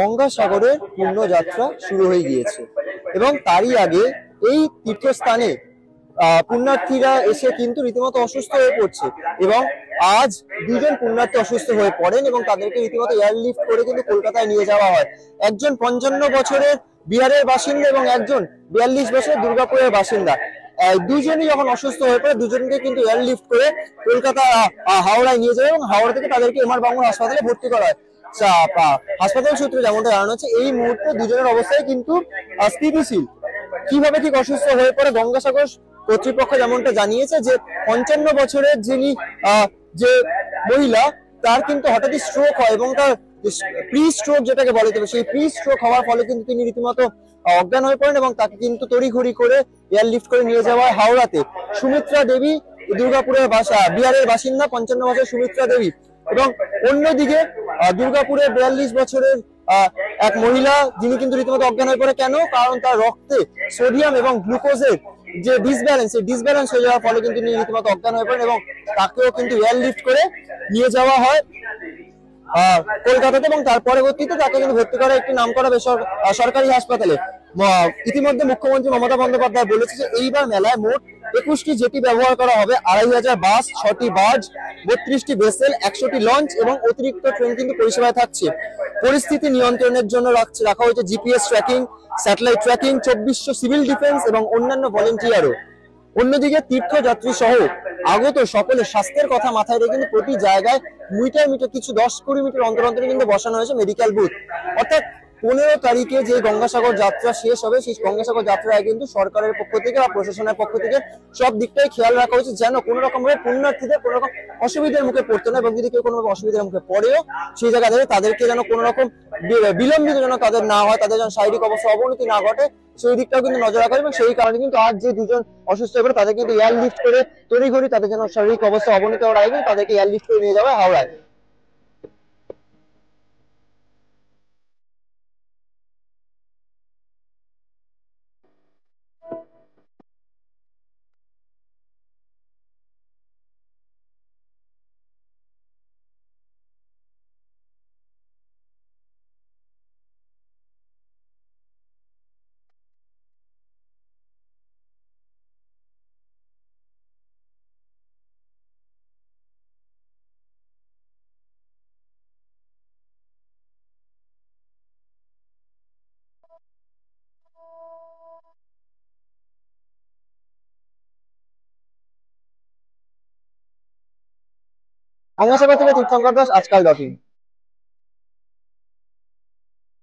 গঙ্গাসাগরের পুণ্যযাত্রা শুরু হয়ে গিয়েছে এবং তারই আগে এই তীর্থস্থানে পুণ্যার্থীরা এসে কিন্তু রীতিমতো অসুস্থ হয়ে পড়ছে এবং আজ দুজন পুণ্যার্থী অসুস্থ হয়ে পড়েন এবং তাদেরকে রীতিমতো এয়ারলিফট করে কিন্তু কলকাতায় নিয়ে যাওয়া হয়। একজন 55 বছরের বিহারের বাসিন্দা এবং একজন 42 বছরের দুর্গাপুরের বাসিন্দা। দুজনই যখন অসুস্থ হয়ে পড়ে দুজনকে কিন্তু এয়ারলিফট করে কলকাতা হাওড়ায় নিয়ে যায় এবং হাওড়া থেকে তাদেরকে এমআর বাঙ্গুর হাসপাতালে ভর্তি করা হয়। হাসপাতাল সূত্রে যেমনটা জানানো হচ্ছে এই মুহূর্তে দুজনের অবস্থায় কিন্তু স্থিতিশীল। কিভাবে ঠিক অসুস্থ হয়ে পড়ে গঙ্গাসাগর কর্তৃপক্ষ যেমনটা জানিয়েছে যে 55 বছরের যিনি যে মহিলা তার কিন্তু হঠাৎই স্ট্রোক হয় এবং তার প্রি স্ট্রোক যেটাকে বলে সেই প্রি স্ট্রোক হওয়ার ফলে কিন্তু তিনি রীতিমতো অজ্ঞান হয়ে পড়েন এবং তাকে কিন্তু তড়িঘড়ি করে এয়ারলিফট করে নিয়ে যাওয়া হয় হাওড়াতে। সুমিত্রা দেবী দুর্গাপুরের বিহারের বাসিন্দা 55 বছরের সুমিত্রা দেবী এবং অন্যদিকে দুর্গাপুরের 42 বছরের এক মহিলা যিনি কিন্তু রীতিমতো অজ্ঞান হয়ে পড়ে। কেন? কারণ তার রক্তে সোডিয়াম এবং গ্লুকোজের যে ডিসব্যালেন্স হয়ে যাওয়ার ফলে কিন্তু তিনি রীতিমতো অজ্ঞান হয়ে পড়েন এবং তাকেও কিন্তু এয়ারলিফট করে নিয়ে যাওয়া হয় কলকাতাতে এবং তার পরবর্তীতে তাকে কিন্তু ভর্তি করা একটি নামকরা সরকারি হাসপাতালে। ইতিমধ্যে মুখ্যমন্ত্রী মমতা বন্দ্যোপাধ্যায় বলেছে যে এইবার মেলায় মোট 21টি জেটি ব্যবহার করা হবে, 2500 বাস, 6টি বার্জ, 32টি ভেসেল, 100টি লঞ্চ এবং অতিরিক্ত ট্রেন কিন্তু পরিষেবায় থাকছে। পরিস্থিতি নিয়ন্ত্রণের জন্য রাখা হয়েছে GPS tracking, satellite tracking, 2400 civil defence এবং অন্যান্য ভলেন্টিয়ারও। অন্যদিকে তীর্থযাত্রী সহ আগত সকলের স্বাস্থ্যের কথা মাথায় রেখে কিন্তু প্রতি জায়গায় মিটার কিছু 10-20 মিটার অন্তর অন্তরে কিন্তু বসানো হয়েছে মেডিকেল বুথ। অর্থাৎ 15 তারিখে যে গঙ্গাসাগর যাত্রা শেষ হবে সেই গঙ্গাসাগর যাত্রায় কিন্তু সরকারের পক্ষ থেকে বা প্রশাসনের পক্ষ থেকে সব দিকটাই খেয়াল রাখা হয়েছে যেন কোনো রকম ভাবে পুণ্যার্থীদের কোনো রকম অসুবিধার মুখে পড়তে না এবং যদি কেউ কোনো অসুবিধার মুখে পড়েও সেই জায়গা থেকে তাদেরকে যেন কোনো রকম বিলম্বিত যেন তাদের না হয়, তাদের যেন শারীরিক অবস্থা অবনতি না ঘটে সেই দিকটাও কিন্তু নজর রাখা এবং সেই কারণে কিন্তু আজ যে দুজন অসুস্থ হয়ে পড়ে তাদের কিন্তু এয়ারলিফট করে তড়িঘড়ি তাদের যেন শারীরিক অবস্থা অবনতি হওয়ার আগে তাদেরকে এয়ারলিফট করে নিয়ে যাওয়া হাওড়ায়। গঙ্গাসাগর থেকে তীর্থঙ্কর দাস, আজকাল ডট ইন।